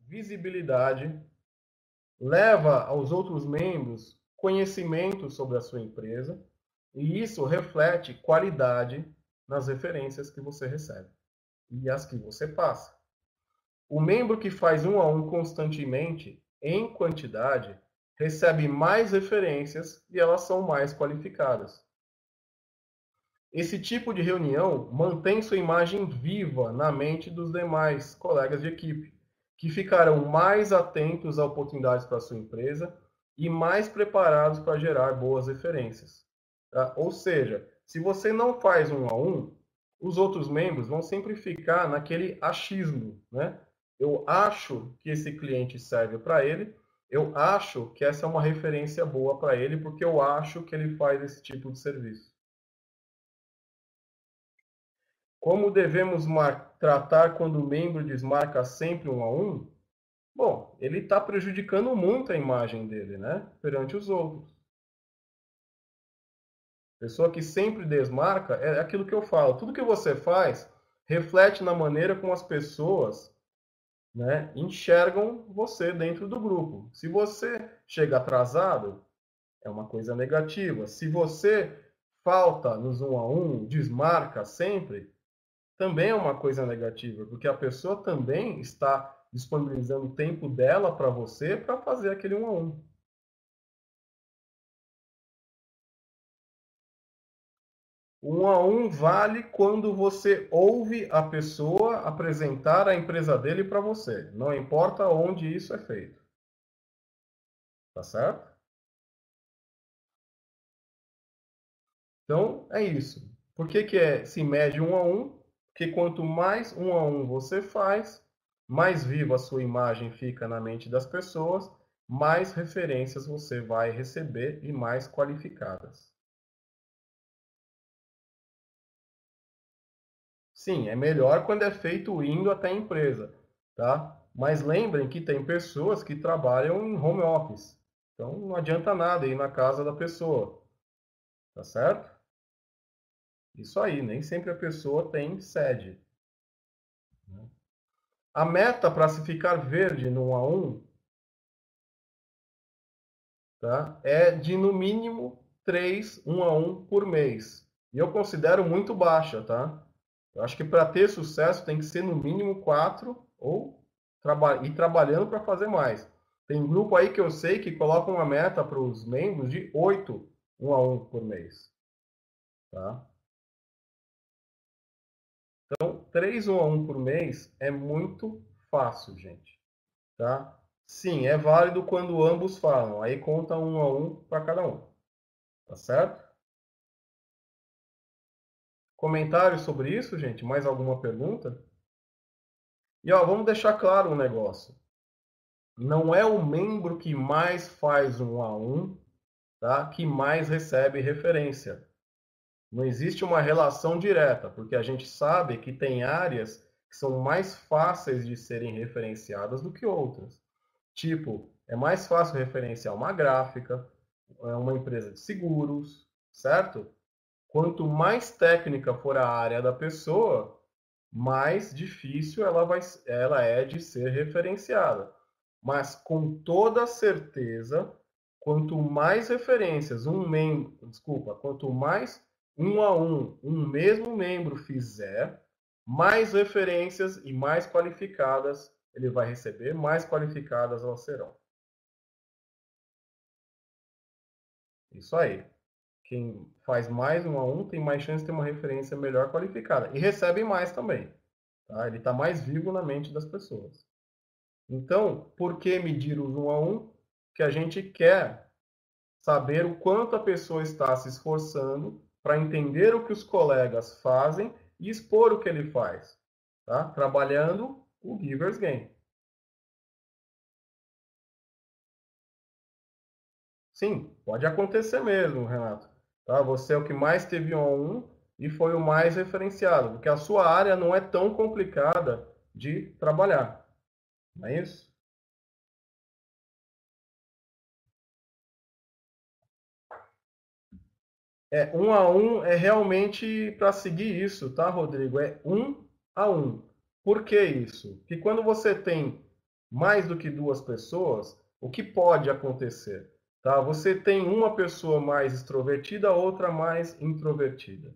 visibilidade, leva aos outros membros conhecimento sobre a sua empresa e isso reflete qualidade nas referências que você recebe e as que você passa. O membro que faz um a um constantemente, em quantidade, recebe mais referências e elas são mais qualificadas. Esse tipo de reunião mantém sua imagem viva na mente dos demais colegas de equipe, que ficarão mais atentos a oportunidades para a sua empresa e mais preparados para gerar boas referências. Tá? Ou seja, se você não faz um a um, os outros membros vão sempre ficar naquele achismo, né? Eu acho que esse cliente serve para ele, eu acho que essa é uma referência boa para ele, porque eu acho que ele faz esse tipo de serviço. Como devemos tratar quando o membro desmarca sempre um a um? Bom, ele está prejudicando muito a imagem dele, né? Perante os outros. Pessoa que sempre desmarca é aquilo que eu falo. Tudo que você faz reflete na maneira como as pessoas, né, enxergam você dentro do grupo. Se você chega atrasado, é uma coisa negativa. Se você falta nos um a um, desmarca sempre, também é uma coisa negativa, porque a pessoa também está disponibilizando o tempo dela para você para fazer aquele um a um. O um a um vale quando você ouve a pessoa apresentar a empresa dele para você. Não importa onde isso é feito. Tá certo? Então, é isso. Por que se mede um a um? Porque quanto mais um a um você faz, mais viva a sua imagem fica na mente das pessoas, mais referências você vai receber e mais qualificadas. Sim, é melhor quando é feito indo até a empresa, tá? Mas lembrem que tem pessoas que trabalham em home office. Então não adianta nada ir na casa da pessoa, tá certo? Isso aí, nem sempre a pessoa tem sede. A meta para se ficar verde no 1 a 1, tá? É de no mínimo 3 1 a 1 por mês. E eu considero muito baixa, tá? Eu acho que para ter sucesso tem que ser no mínimo 4 ou ir trabalhando para fazer mais. Tem grupo aí que eu sei que coloca uma meta para os membros de 8 1 a 1 por mês, tá? Então, 3 1 a 1 por mês é muito fácil, gente, tá? Sim, é válido quando ambos falam. Aí conta 1 a 1 para cada um, tá certo? Comentários sobre isso, gente? Mais alguma pergunta? E ó, vamos deixar claro um negócio. Não é o membro que mais faz um a um, tá, que mais recebe referência. Não existe uma relação direta, porque a gente sabe que tem áreas que são mais fáceis de serem referenciadas do que outras. Tipo, é mais fácil referenciar uma gráfica, uma empresa de seguros, certo? Quanto mais técnica for a área da pessoa, mais difícil ela é de ser referenciada. Mas com toda certeza, quanto mais referências quanto mais um a um mesmo membro fizer, mais referências e mais qualificadas ele vai receber, mais qualificadas elas serão. Isso aí. Quem faz mais um a um tem mais chance de ter uma referência melhor qualificada. E recebe mais também. Tá? Ele está mais vivo na mente das pessoas. Então, por que medir os um a um? Que a gente quer saber o quanto a pessoa está se esforçando para entender o que os colegas fazem e expor o que ele faz. Tá? Trabalhando o Giver's Game. Sim, pode acontecer mesmo, Renato. Tá? Você é o que mais teve um a um e foi o mais referenciado, porque a sua área não é tão complicada de trabalhar. Não é isso? É, um a um é realmente para seguir isso, tá, Rodrigo? É um a um. Por que isso? Porque quando você tem mais do que duas pessoas, o que pode acontecer? Tá? Você tem uma pessoa mais extrovertida, outra mais introvertida.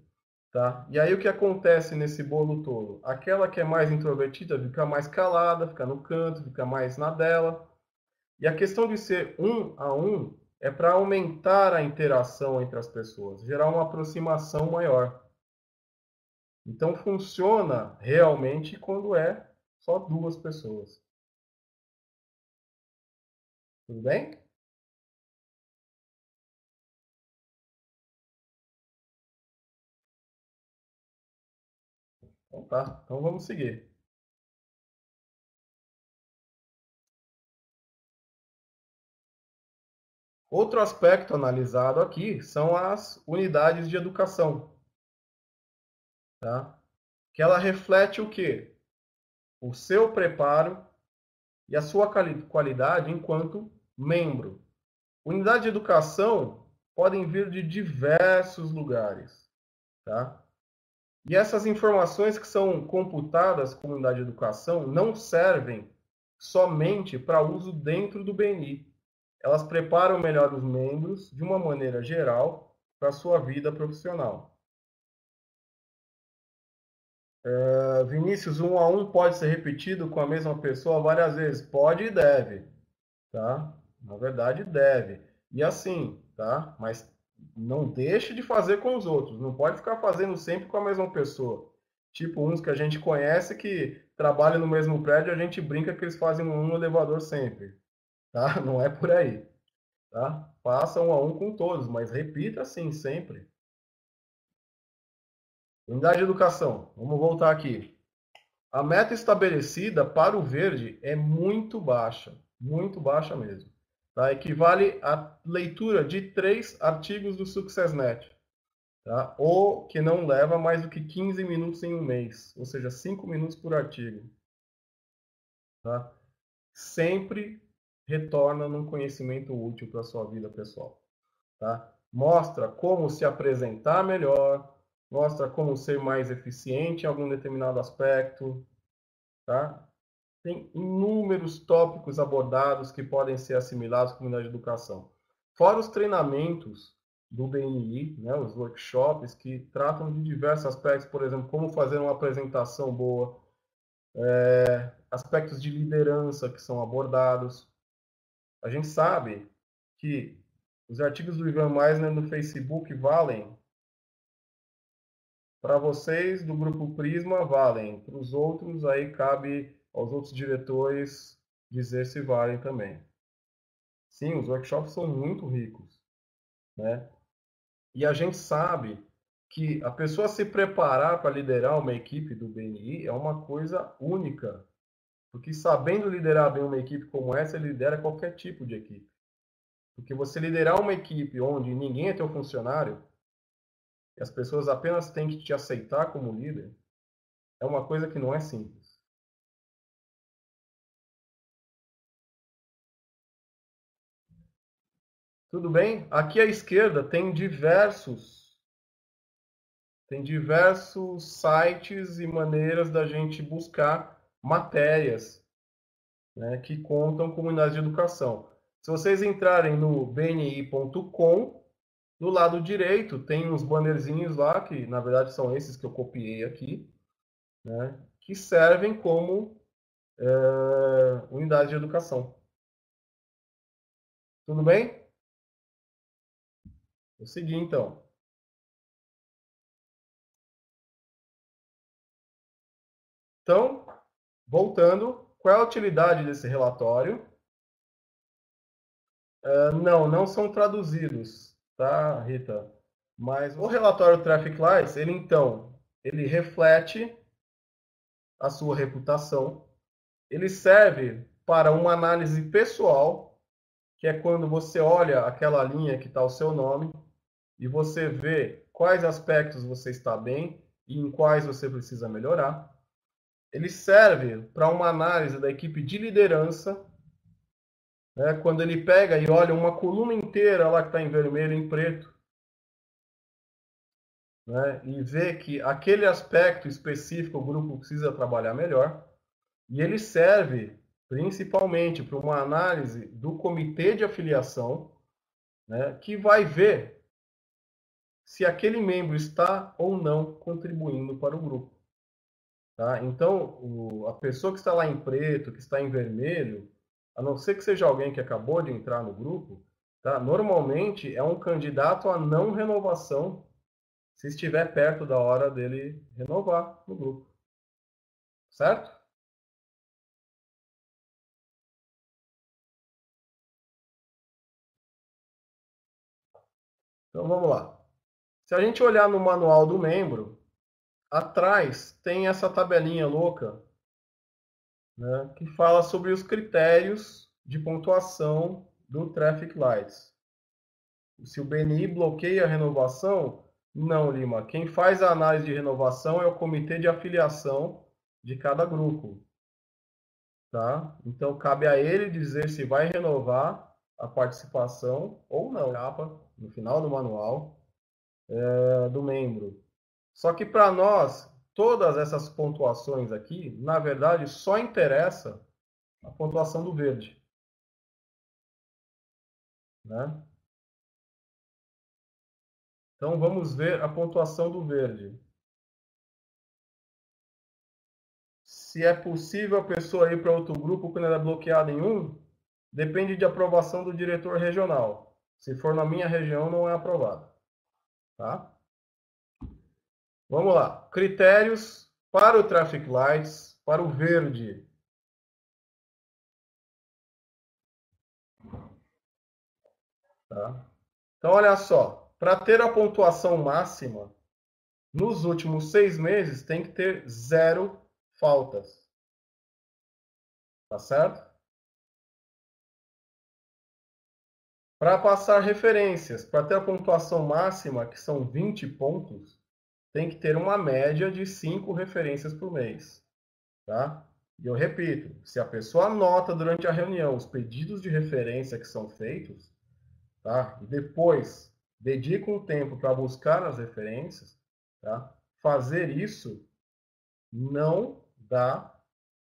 Tá? E aí o que acontece nesse bolo todo? Aquela que é mais introvertida fica mais calada, fica no canto, fica mais na dela. E a questão de ser um a um é para aumentar a interação entre as pessoas, gerar uma aproximação maior. Então funciona realmente quando é só duas pessoas. Tudo bem? Então tá, então vamos seguir. Outro aspecto analisado aqui são as unidades de educação, tá? Que ela reflete o quê? O seu preparo e a sua qualidade enquanto membro. Unidade de educação podem vir de diversos lugares, tá? E essas informações que são computadas como unidade de educação não servem somente para uso dentro do BNI. Elas preparam melhor os membros, de uma maneira geral, para a sua vida profissional. Vinícius, um a um pode ser repetido com a mesma pessoa várias vezes? Pode e deve, tá? Na verdade, deve. E assim, tá? Mas não deixe de fazer com os outros. Não pode ficar fazendo sempre com a mesma pessoa. Tipo uns que a gente conhece que trabalham no mesmo prédio, a gente brinca que eles fazem um no elevador sempre, tá? Não é por aí, tá? Faça um a um com todos, mas repita assim sempre. Unidade de educação. Vamos voltar aqui. A meta estabelecida para o verde é muito baixa mesmo. Tá? Equivale à leitura de 3 artigos do SuccessNet, tá? Ou que não leva mais do que 15 minutos em um mês, ou seja, 5 minutos por artigo. Tá? Sempre retorna num conhecimento útil para a sua vida pessoal. Tá? Mostra como se apresentar melhor, mostra como ser mais eficiente em algum determinado aspecto, tá? Tem inúmeros tópicos abordados que podem ser assimilados como unidade de educação. Fora os treinamentos do BNI, né, os workshops que tratam de diversos aspectos, por exemplo, como fazer uma apresentação boa, aspectos de liderança que são abordados. A gente sabe que os artigos do Ivan Meisner no Facebook valem para vocês do Grupo Prisma, valem. Para os outros, aí cabe aos outros diretores dizer se valem também. Sim, os workshops são muito ricos, né? E a gente sabe que a pessoa se preparar para liderar uma equipe do BNI é uma coisa única, porque sabendo liderar bem uma equipe como essa, ele lidera qualquer tipo de equipe. Porque você liderar uma equipe onde ninguém é teu funcionário, e as pessoas apenas têm que te aceitar como líder, é uma coisa que não é simples. Tudo bem? Aqui à esquerda tem diversos sites e maneiras da gente buscar matérias, né, que contam com unidades de educação. Se vocês entrarem no bni.com, do lado direito tem uns bannerzinhos lá, que na verdade são esses que eu copiei aqui, né, que servem como unidade de educação. Tudo bem? Vou seguir então. Então, voltando, qual é a utilidade desse relatório? Não, não são traduzidos, tá, Rita? Mas o relatório Traffic Lights, ele reflete a sua reputação. Ele serve para uma análise pessoal, que é quando você olha aquela linha que está o seu nome e você vê quais aspectos você está bem e em quais você precisa melhorar. Ele serve para uma análise da equipe de liderança, né, quando ele pega e olha uma coluna inteira lá que está em vermelho e em preto, né, e vê que aquele aspecto específico o grupo precisa trabalhar melhor. E ele serve principalmente para uma análise do comitê de afiliação, né, que vai ver se aquele membro está ou não contribuindo para o grupo. Tá? Então, a pessoa que está lá em preto, que está em vermelho, a não ser que seja alguém que acabou de entrar no grupo, tá? Normalmente é um candidato a não renovação se estiver perto da hora dele renovar no grupo. Certo? Então vamos lá. Se a gente olhar no manual do membro, atrás tem essa tabelinha louca, né, que fala sobre os critérios de pontuação do Traffic Lights. Se o BNI bloqueia a renovação, não, Lima. Quem faz a análise de renovação é o comitê de afiliação de cada grupo. Tá? Então, cabe a ele dizer se vai renovar a participação ou não. Capa, no final do manual do membro. Só que para nós, todas essas pontuações aqui, na verdade, só interessa a pontuação do verde. Né? Então, vamos ver a pontuação do verde. Se é possível a pessoa ir para outro grupo quando ela é bloqueada em um, depende de aprovação do diretor regional. Se for na minha região, não é aprovado. Tá? Vamos lá. Critérios para o Traffic Lights, para o verde. Tá? Então, olha só. Para ter a pontuação máxima, nos últimos 6 meses, tem que ter 0 faltas. Tá certo? Para passar referências, para ter a pontuação máxima, que são 20 pontos, tem que ter uma média de 5 referências por mês. Tá? E eu repito, se a pessoa anota durante a reunião os pedidos de referência que são feitos, tá? E depois dedica um tempo para buscar as referências, tá? Fazer isso não dá,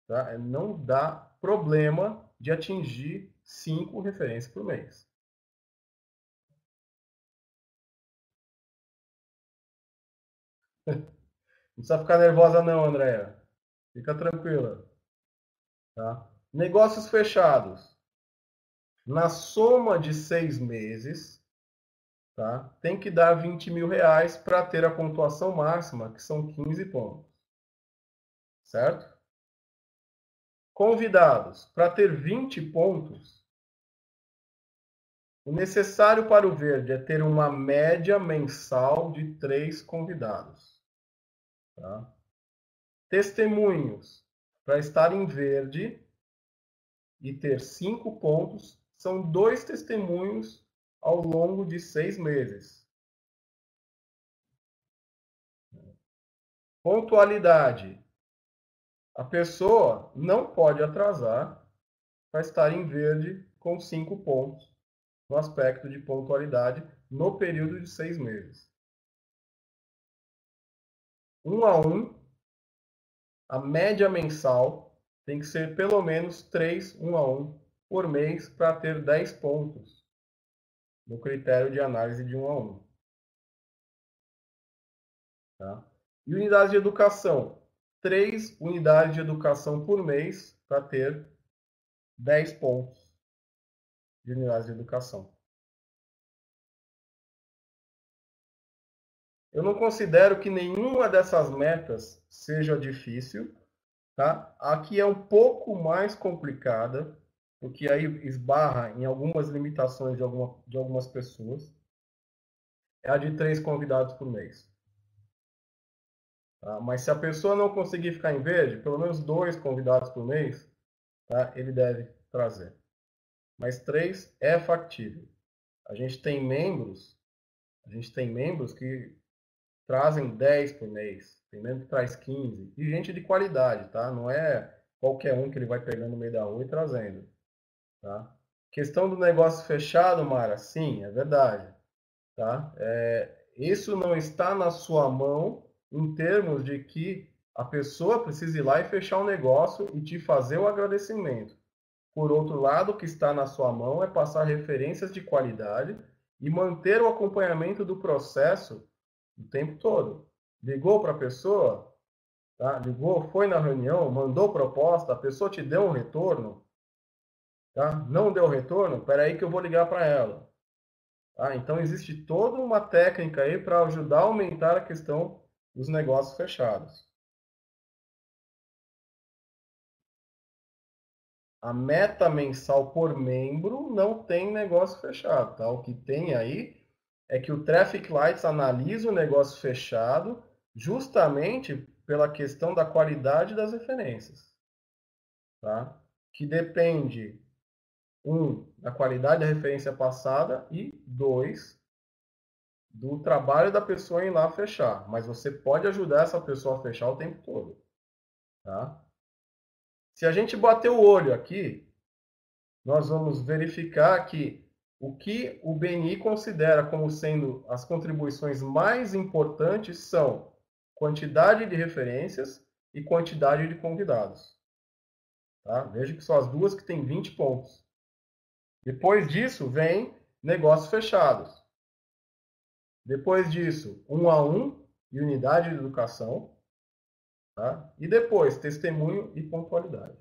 tá? Não dá problema de atingir 5 referências por mês. Não precisa ficar nervosa não, Andréia. Fica tranquila. Tá? Negócios fechados. Na soma de 6 meses, tá? Tem que dar 20 mil reais para ter a pontuação máxima, que são 15 pontos. Certo? Convidados. Para ter 20 pontos, o necessário para o verde é ter uma média mensal de 3 convidados. Tá? Testemunhos. Para estar em verde e ter 5 pontos, são 2 testemunhos ao longo de 6 meses. Pontualidade. A pessoa não pode atrasar para estar em verde com 5 pontos no aspecto de pontualidade no período de 6 meses. 1 a 1, a média mensal tem que ser pelo menos 3 1 a 1 por mês para ter 10 pontos no critério de análise de 1 a 1. Tá? E unidades de educação. 3 unidades de educação por mês para ter 10 pontos de unidades de educação. Eu não considero que nenhuma dessas metas seja difícil. Tá? Aqui é um pouco mais complicada, porque aí esbarra em algumas limitações de algumas pessoas. É a de 3 convidados por mês. Tá? Mas se a pessoa não conseguir ficar em verde, pelo menos 2 convidados por mês, tá? Ele deve trazer. Mas 3 é factível. A gente tem membros que trazem 10 por mês, tem membro que traz 15, e gente de qualidade, tá? Não é qualquer um que ele vai pegando no meio da rua e trazendo, tá? Questão do negócio fechado, Mara, sim, é verdade, tá? Isso não está na sua mão em termos de que a pessoa precisa ir lá e fechar um negócio e te fazer o agradecimento. Por outro lado, o que está na sua mão é passar referências de qualidade e manter o acompanhamento do processo o tempo todo. Ligou para a pessoa, tá? Ligou, foi na reunião, mandou proposta, a pessoa te deu um retorno, tá? Não deu retorno, espera aí que eu vou ligar para ela. Tá? Então existe toda uma técnica aí para ajudar a aumentar a questão dos negócios fechados. A meta mensal por membro não tem negócio fechado, tá? O que tem aí é que o Traffic Lights analisa o negócio fechado justamente pela questão da qualidade das referências, tá? Que depende, da qualidade da referência passada e, dois, do trabalho da pessoa em lá fechar. Mas você pode ajudar essa pessoa a fechar o tempo todo, tá? Se a gente bater o olho aqui, nós vamos verificar que o que o BNI considera como sendo as contribuições mais importantes são quantidade de referências e quantidade de convidados. Tá? Veja que são as duas que têm 20 pontos. Depois disso, vem negócios fechados. Depois disso, 1 a 1 e unidade de educação. Tá? E depois, testemunho e pontualidade.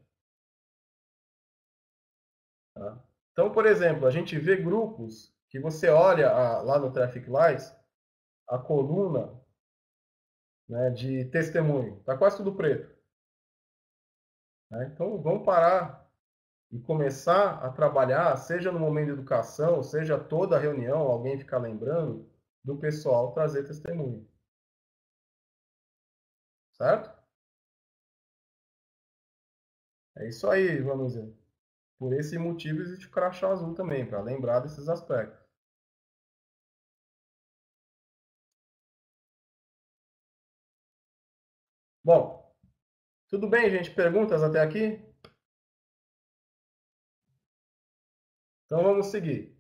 Tá? Então, por exemplo, a gente vê grupos que você olha lá no Traffic Lights, a coluna, né, de testemunho, está quase tudo preto. Né? Então, vamos parar e começar a trabalhar, seja no momento de educação, seja toda reunião, alguém ficar lembrando do pessoal trazer testemunho. Certo? É isso aí, vamos dizer. Por esse motivo existe o crachá azul também, para lembrar desses aspectos. Bom, tudo bem, gente? Perguntas até aqui? Então vamos seguir.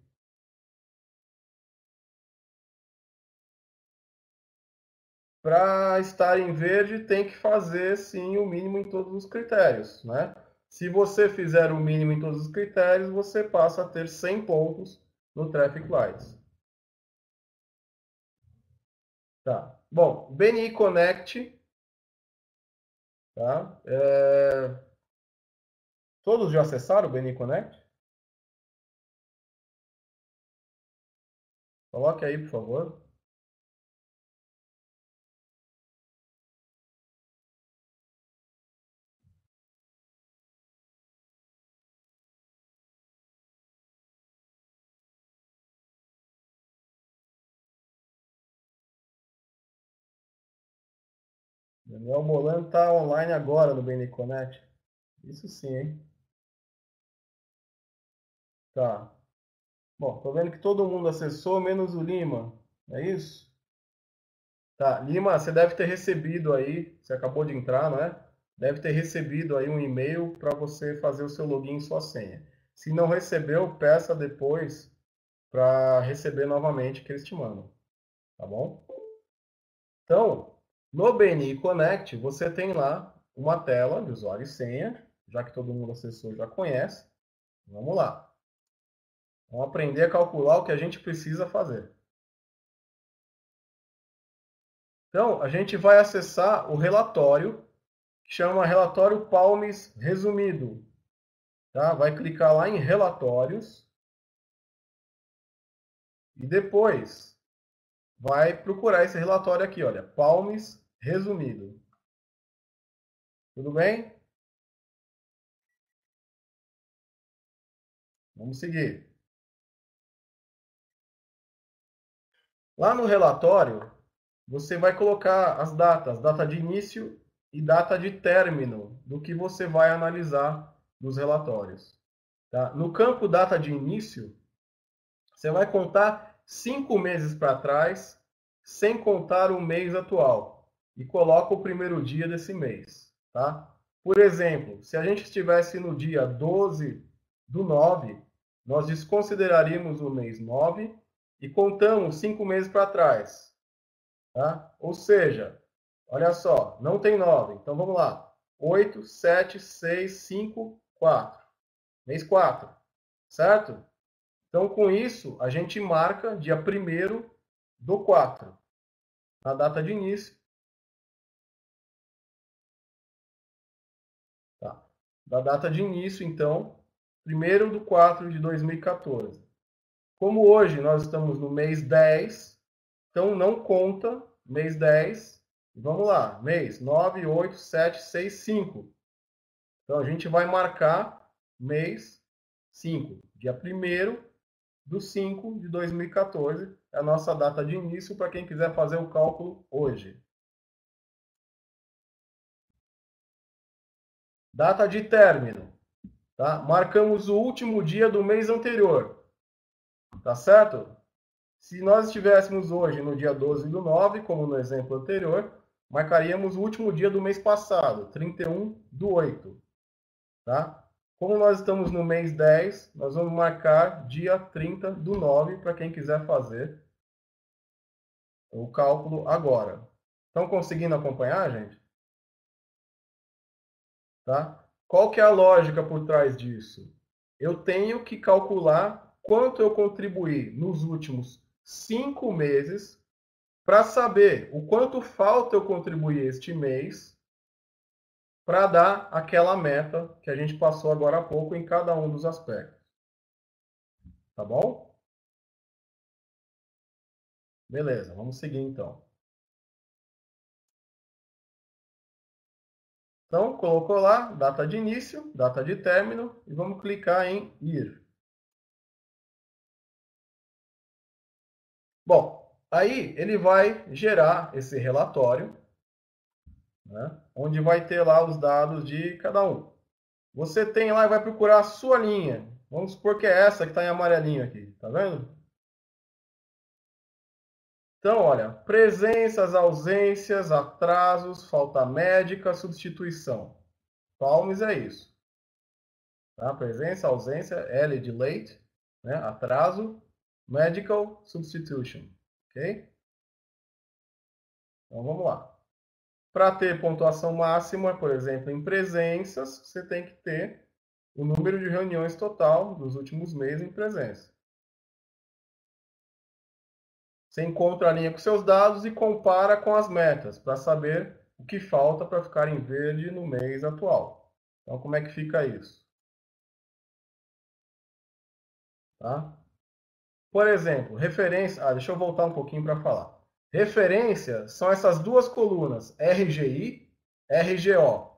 Para estar em verde, tem que fazer sim o mínimo em todos os critérios, né? Se você fizer o mínimo em todos os critérios, você passa a ter 100 pontos no Traffic Lights. Tá. Bom, BNI Connect, tá? Todos já acessaram o BNI Connect? Coloque aí, por favor. Daniel Molan está online agora no BNI Connect. Isso sim, hein? Tá. Bom, tô vendo que todo mundo acessou, menos o Lima. É isso? Tá. Lima, você deve ter recebido aí, você acabou de entrar, não é? Deve ter recebido aí um e-mail para você fazer o seu login e sua senha. Se não recebeu, peça depois para receber novamente que eles te mandam. Tá bom? Então, no BNI Connect, você tem lá uma tela de usuário e senha, já que todo mundo acessou já conhece. Vamos lá. Vamos aprender a calcular o que a gente precisa fazer. Então, a gente vai acessar o relatório, que chama Relatório Palmes Resumido. Tá? Vai clicar lá em Relatórios e depois vai procurar esse relatório aqui, olha, Palmes Resumido. Tudo bem? Vamos seguir. Lá no relatório, você vai colocar as datas, data de início e data de término do que você vai analisar nos relatórios. Tá? No campo data de início, você vai contar 5 meses para trás, sem contar o mês atual, e coloca o primeiro dia desse mês. Tá? Por exemplo, se a gente estivesse no dia 12/9, nós desconsideraríamos o mês 9 e contamos 5 meses para trás. Tá? Ou seja, olha só, não tem 9. Então vamos lá. 8, 7, 6, 5, 4. mês 4, certo? Então, com isso, a gente marca dia 1º do 4, na data de início. Tá? Da data de início, então, 1º do 4 de 2014. Como hoje nós estamos no mês 10, então não conta mês 10. Vamos lá, mês 9, 8, 7, 6, 5. Então a gente vai marcar mês 5, dia 1º do 5 de 2014, é a nossa data de início para quem quiser fazer o cálculo hoje. Data de término, tá? Marcamos o último dia do mês anterior, tá certo? Se nós estivéssemos hoje no dia 12 do 9, como no exemplo anterior, marcaríamos o último dia do mês passado, 31 do 8, tá? Como nós estamos no mês 10, nós vamos marcar dia 30 do 9 para quem quiser fazer o cálculo agora. Estão conseguindo acompanhar, gente? Tá? Qual que é a lógica por trás disso? Eu tenho que calcular quanto eu contribuí nos últimos 5 meses para saber o quanto falta eu contribuir este mês para dar aquela meta que a gente passou agora há pouco em cada um dos aspectos. Tá bom? Beleza, vamos seguir então. Então, colocou lá data de início, data de término e vamos clicar em ir. Bom, aí ele vai gerar esse relatório, né, onde vai ter lá os dados de cada um. Você tem lá e vai procurar a sua linha. Vamos supor que é essa que está em amarelinho aqui, tá vendo? Então, olha, presenças, ausências, atrasos, falta médica, substituição. Palmes é isso. Tá? Presença, ausência, L de late, né? Atraso, medical substitution. Ok? Então vamos lá. Para ter pontuação máxima, por exemplo, em presenças, você tem que ter o número de reuniões total dos últimos meses em presença. Você encontra a linha com seus dados e compara com as metas para saber o que falta para ficar em verde no mês atual. Então, como é que fica isso? Tá? Por exemplo, referência. Deixa eu voltar um pouquinho para falar. Referência são essas duas colunas, RGI, RGO.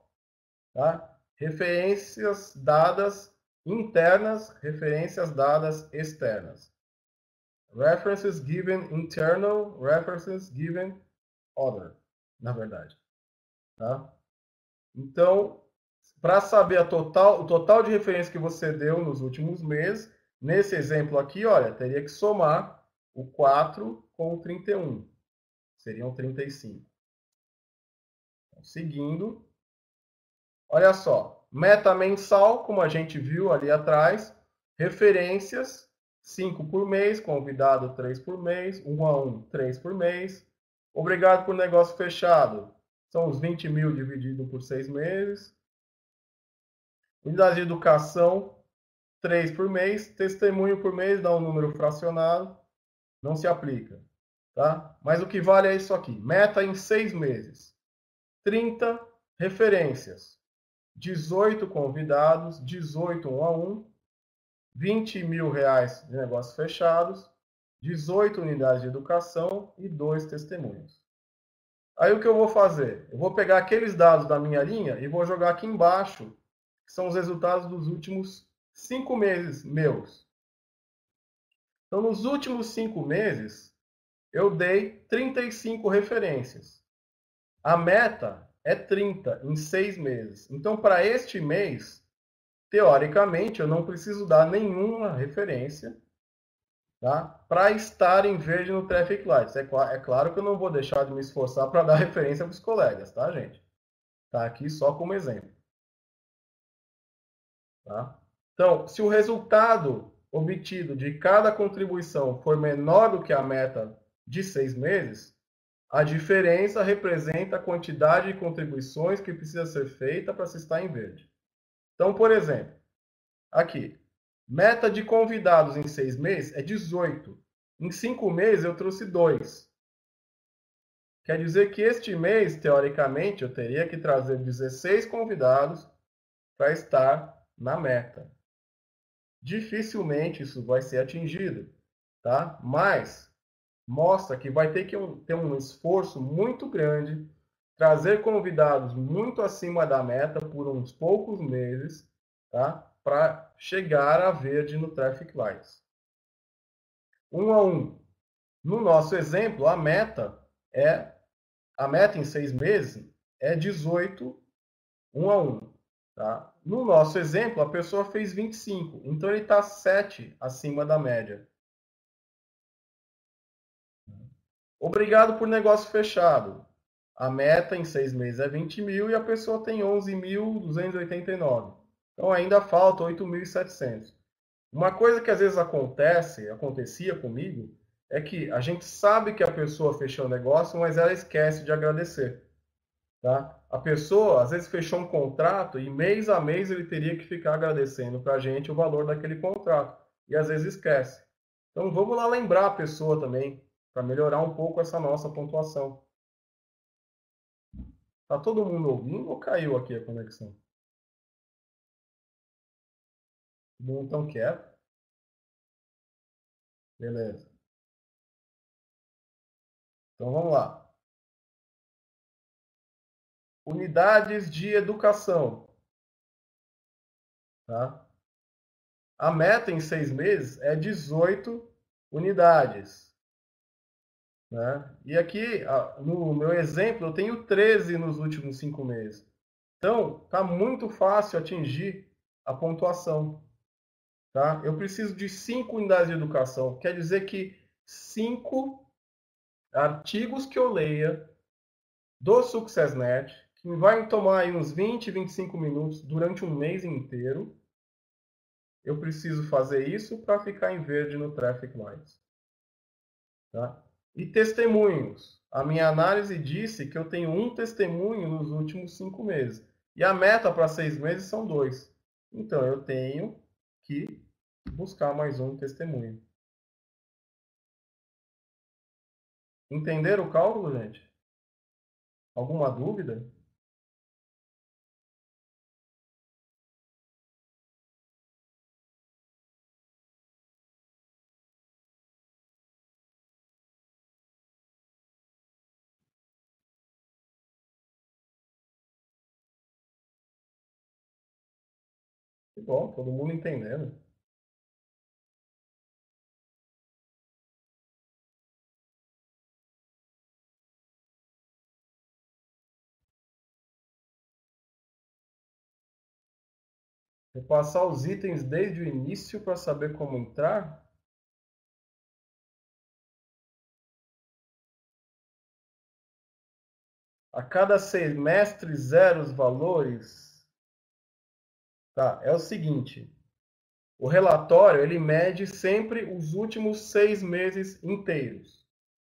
Tá? Referências dadas internas, referências dadas externas. References given internal, references given other, na verdade. Tá? Então, para saber o total de referência que você deu nos últimos meses, nesse exemplo aqui, olha, teria que somar o 4 com o 31. Seriam 35. Então, seguindo, olha só, meta mensal, como a gente viu ali atrás, referências, 5 por mês, convidado 3 por mês, 1 a 1, 3 por mês. Obrigado por negócio fechado, são os 20 mil dividido por 6 meses. Unidade de educação, 3 por mês. Testemunho por mês, dá um número fracionado, não se aplica. Tá? Mas o que vale é isso aqui, meta em 6 meses. 30 referências. 18 convidados, 18 1 a 1, 20 mil reais de negócios fechados, 18 unidades de educação e 2 testemunhos. Aí o que eu vou fazer? Eu vou pegar aqueles dados da minha linha e vou jogar aqui embaixo, que são os resultados dos últimos 5 meses meus. Então, nos últimos 5 meses, eu dei 35 referências. A meta é 30 em 6 meses. Então, para este mês, teoricamente, eu não preciso dar nenhuma referência, tá? Para estar em verde no Traffic Lights. É claro que eu não vou deixar de me esforçar para dar referência para os colegas, tá, gente? Tá aqui só como exemplo. Tá? Então, se o resultado obtido de cada contribuição for menor do que a meta de 6 meses, a diferença representa a quantidade de contribuições que precisa ser feita para se estar em verde. Então, por exemplo, Aqui. Meta de convidados em 6 meses é 18. Em 5 meses eu trouxe 2. Quer dizer que este mês, teoricamente, eu teria que trazer 16 convidados para estar na meta. Dificilmente isso vai ser atingido, tá? Mas mostra que vai ter que ter um esforço muito grande, trazer convidados muito acima da meta por uns poucos meses, tá? Para chegar a verde no Traffic Lights. 1 a 1. No nosso exemplo, a meta em 6 meses é 18, 1 a 1. Tá? No nosso exemplo, a pessoa fez 25, então ele está 7 acima da média. Obrigado por negócio fechado. A meta em 6 meses é 20 mil e a pessoa tem 11.289. Então ainda falta 8.700. Uma coisa que às vezes acontecia comigo, é que a gente sabe que a pessoa fechou o negócio, mas ela esquece de agradecer. Tá? A pessoa, às vezes, fechou um contrato e mês a mês ele teria que ficar agradecendo para a gente o valor daquele contrato. E às vezes esquece. Então vamos lá lembrar a pessoa também, para melhorar um pouco essa nossa pontuação. Tá todo mundo ouvindo ou caiu aqui a conexão? Todo mundo tão quieto? Beleza. Então vamos lá. Unidades de educação. Tá? A meta em 6 meses é 18 unidades. Né? E aqui, no meu exemplo, eu tenho 13 nos últimos 5 meses. Então, está muito fácil atingir a pontuação. Tá? Eu preciso de 5 unidades de educação. Quer dizer que 5 artigos que eu leia do SuccessNet, que vai tomar aí uns 20, 25 minutos durante um mês inteiro, eu preciso fazer isso para ficar em verde no Traffic Lights. Tá? E testemunhos. A minha análise disse que eu tenho um testemunho nos últimos 5 meses. E a meta para 6 meses são 2. Então eu tenho que buscar mais um testemunho. Entenderam o cálculo, gente? Alguma dúvida? Que bom, todo mundo entendendo. Vou passar os itens desde o início para saber como entrar. A cada semestre, zero os valores. Tá, é o seguinte. O relatório ele mede sempre os últimos 6 meses inteiros.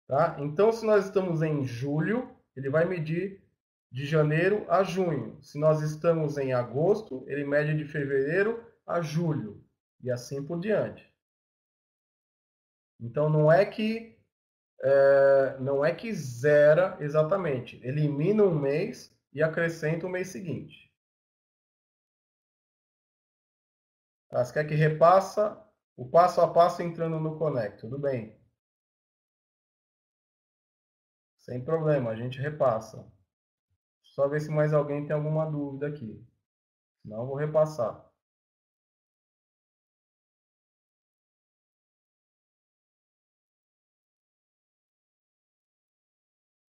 Tá? Então, se nós estamos em julho, ele vai medir de janeiro a junho. Se nós estamos em agosto, ele mede de fevereiro a julho. E assim por diante. Então, não é que zera exatamente. Elimina um mês e acrescenta o mês seguinte. Tá? Você quer que repassa o passo a passo entrando no Connect? Tudo bem. Sem problema, a gente repassa. Só ver se mais alguém tem alguma dúvida aqui. Senão eu vou repassar.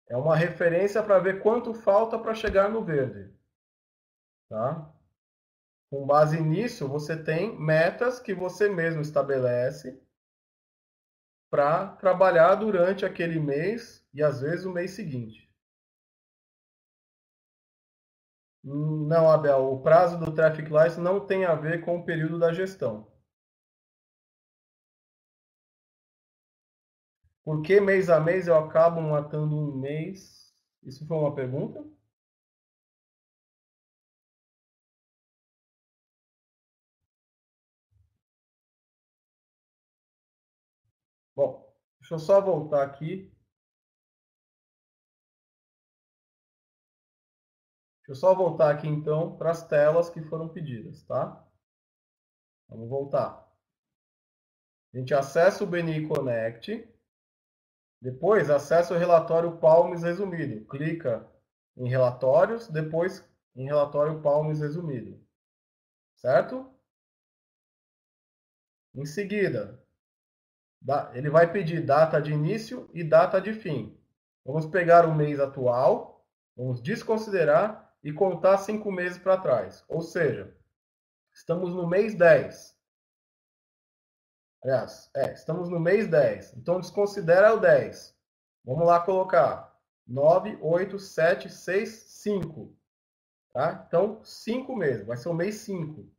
É uma referência para ver quanto falta para chegar no verde. Tá? Com base nisso, você tem metas que você mesmo estabelece para trabalhar durante aquele mês e às vezes o mês seguinte. Não, Abel, o prazo do Traffic Light não tem a ver com o período da gestão. Por que mês a mês eu acabo matando um mês? Isso foi uma pergunta? Bom, deixa eu só voltar aqui. Deixa eu só voltar aqui então para as telas que foram pedidas, tá? Vamos voltar. A gente acessa o BNI Connect, depois acessa o relatório Palmes resumido. Clica em relatórios, depois em relatório Palmes resumido, certo? Em seguida, ele vai pedir data de início e data de fim. Vamos pegar o mês atual, vamos desconsiderar e contar 5 meses para trás. Ou seja, estamos no mês 10. Aliás, estamos no mês 10. Então desconsidera o 10. Vamos lá colocar 9, 8, 7, 6, 5. Tá? Então, 5 meses, vai ser o mês 5.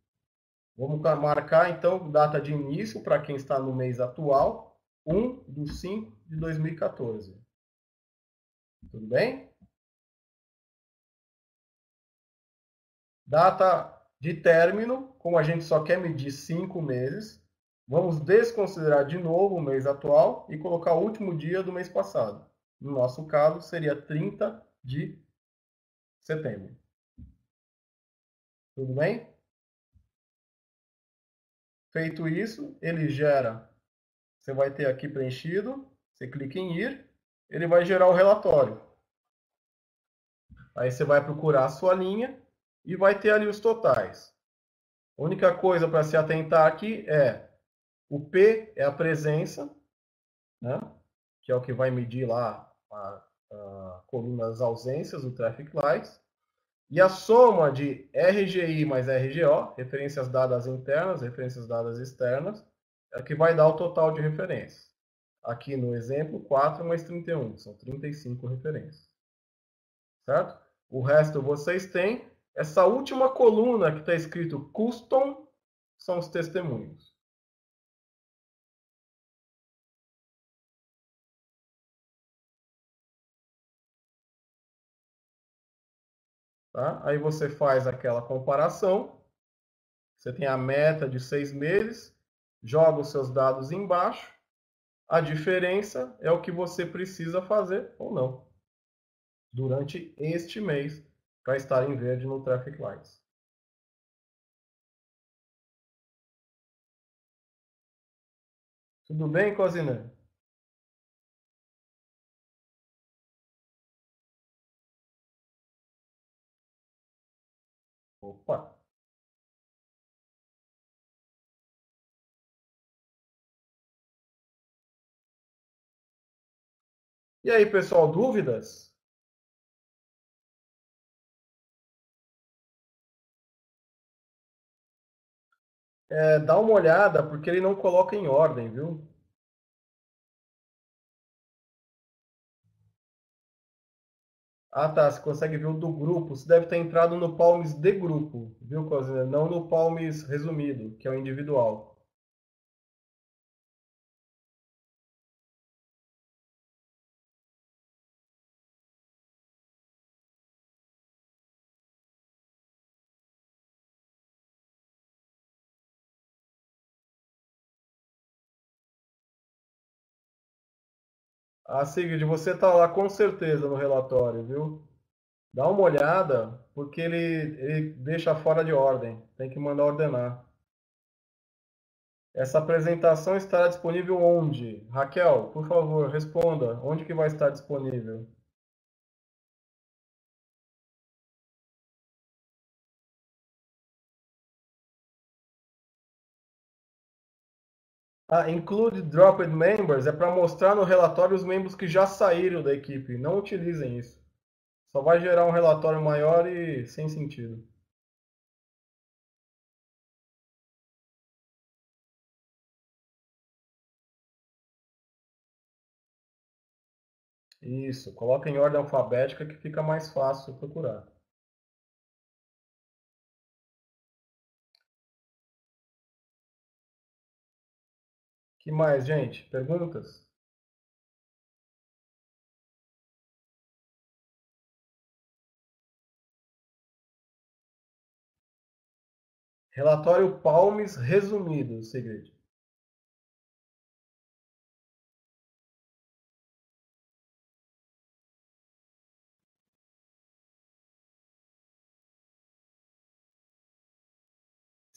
Vamos marcar então data de início para quem está no mês atual, 1/5/2014. Tudo bem? Data de término, como a gente só quer medir 5 meses, vamos desconsiderar de novo o mês atual e colocar o último dia do mês passado. No nosso caso, seria 30 de setembro. Tudo bem? Feito isso, ele gera. Você vai ter aqui preenchido. Você clica em ir, ele vai gerar o relatório. Aí você vai procurar a sua linha e vai ter ali os totais. A única coisa para se atentar aqui é o P é a presença, né? Que é o que vai medir lá a coluna das ausências do Traffic Lights. E a soma de RGI mais RGO, referências dadas internas, referências dadas externas, é o que vai dar o total de referências. Aqui no exemplo, 4 mais 31, são 35 referências. Certo? O resto vocês têm. Essa última coluna que está escrito Custom são os testemunhos. Tá? Aí você faz aquela comparação. Você tem a meta de 6 meses, joga os seus dados embaixo. A diferença é o que você precisa fazer ou não durante este mês para estar em verde no Traffic Lights. Tudo bem, Cosina? Opa! E aí, pessoal, dúvidas? Dá uma olhada, porque ele não coloca em ordem, viu? Ah, tá. Você consegue ver o do grupo. Você deve ter entrado no Palmes de grupo, viu, Cosina? Não no Palmes resumido, que é o individual. Ah, Sigrid, você está lá com certeza no relatório, viu? Dá uma olhada, porque ele deixa fora de ordem. Tem que mandar ordenar. Essa apresentação estará disponível onde? Raquel, por favor, responda. Onde que vai estar disponível? Ah, include dropped members é para mostrar no relatório os membros que já saíram da equipe. Não utilizem isso. Só vai gerar um relatório maior e sem sentido. Isso, coloca em ordem alfabética que fica mais fácil procurar. Que mais, gente? Perguntas? Relatório Palmes resumido, Sigrid.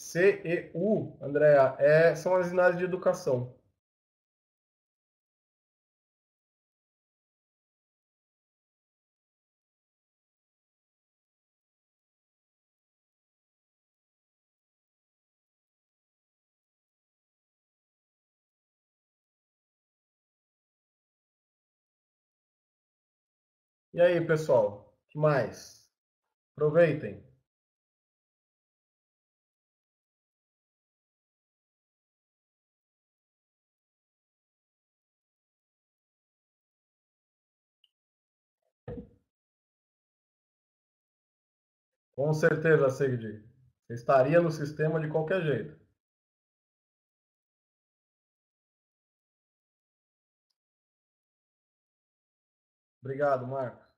CEU, Andréa, são as unidades de educação. E aí, pessoal? O que mais? Aproveitem. Com certeza, Sigrid. Você estaria no sistema de qualquer jeito. Obrigado, Marcos.